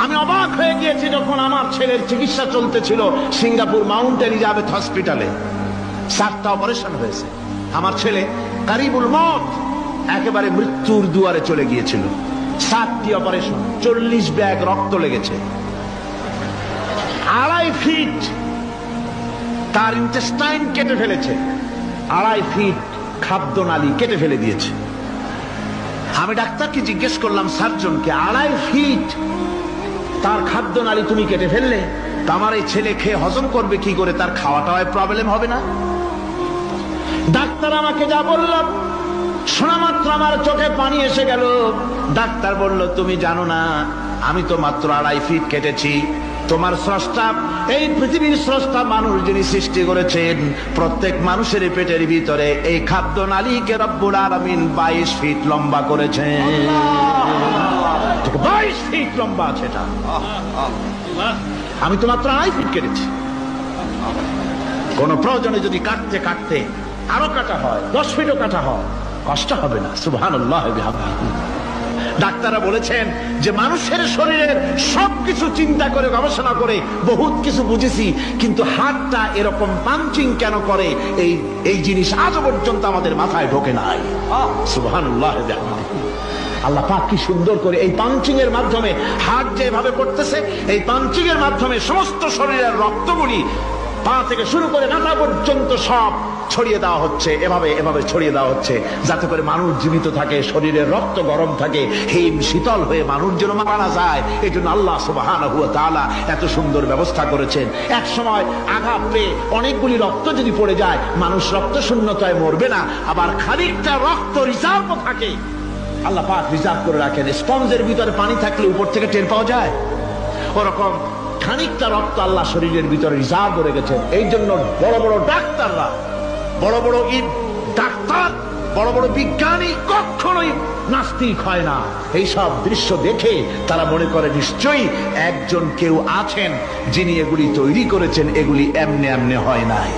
আমি অবাক হয়ে গিয়েছি যখন আমার ছেলের চিকিৎসা চলতেছিল সিঙ্গাপুর মাউন্ট এলিজাবেথ হসপিটালে। 7টা অপারেশন হয়েছে। আমার ছেলে কারিবুল মত, একেবারে মৃত্যুর দুয়ারে চলে গিয়েছিল। 7টি অপারেশন, 40 ব্যাগ রক্ত লেগেছে। 2.5 ফিট তার ইন্টেস্টাইন কেটে ফেলেছে, 2.5 ফিট খাদ্যনালী কেটে ফেলে দিয়েছে। আমি ডাক্তারকে জিজ্ঞেস করলাম, সার্জনকে, 2.5 ফিট তার খাদ্যনালী তুমি কেটে ফেললে, তা আমার এই ছেলে খেয়ে হজম করবে কি করে? তার খাওয়াটাও প্রবলেম হবে না? ডাক্তার আমাকে যা বলল, শোনা মাত্র আমার চোখে পানি এসে গেল। ডাক্তার বলল, তুমি জানো না, আমি তো মাত্র 2.5 ফিট কেটেছি। তোমার স্রষ্টা, এই পৃথিবীর স্রষ্টা মানুষ যিনি সৃষ্টি করেছেন, প্রত্যেক মানুষের পেটের ভিতরে এই খাদ্য নালীকে রব্বুল আলামিন 22 ফিট লম্বা করেছেন। 22 ফিট লম্বা আছে এটা। আমি তো মাত্র 2.5 ফিট কেটেছি। কোন প্রয়োজনে যদি কাটতে কাটতে আরো কাটা হয়, 10 ফিটও কাটা হয়, কষ্ট হবে না। সুবহানাল্লাহ। ডাক্তাররা বলেছেন যে মানুষের শরীরের সবকিছু চিন্তা করে গবেষণা করে বহুত কিছু বুঝেছি, কিন্তু হাতটা এরকম পাঞ্চিং কেন করে এই জিনিস আজও পর্যন্ত আমাদের মাথায় ঢোকে নাই। সুবহানাল্লাহ। আল্লাহ পাক কি সুন্দর করে এই পাঞ্চিং এর মাধ্যমে, হাত যেভাবে করতেছে, এই পাঞ্চিং এর মাধ্যমে সমস্ত শরীরের রক্তগুলি পা থেকে শুরু করে মাথা পর্যন্ত সব ছড়িয়ে দেওয়া হচ্ছে। এভাবে এভাবে ছড়িয়ে দেওয়া হচ্ছে যাতে করে মানুষ জীবিত থাকে, শরীরের রক্ত গরম থাকে, হিম শীতল হয়ে মানুষ যেন মারা না যায়। এই জন্য আল্লাহ সুবহানাহু ওয়া তাআলা এত সুন্দর ব্যবস্থা করেছেন। এক সময় আঘাত পেয়ে অনেকগুলি রক্ত যদি পড়ে যায়, মানুষ রক্ত শূন্যতায় মরবে না, আবার খানিকটা রক্ত রিজার্ভ থাকে। আল্লাহ পাক রিজার্ভ করে রাখেন। স্পঞ্জের ভিতরে পানি থাকলে উপর থেকে টের পাওয়া যায়, ওরকম খানিকটা রক্ত আল্লাহ শরীরের ভিতরে রিজার্ভ করে গেছেন। এই জন্য বড় বড় ডাক্তাররা, বড় বড় ডাক্তার, বড় বড় বিজ্ঞানী কখনোই নাস্তিক হয় না। এইসব দৃশ্য দেখে তারা মনে করে নিশ্চয়ই একজন কেউ আছেন যিনি এগুলি তৈরি করেছেন, এগুলি এমনে এমনে হয় নাই।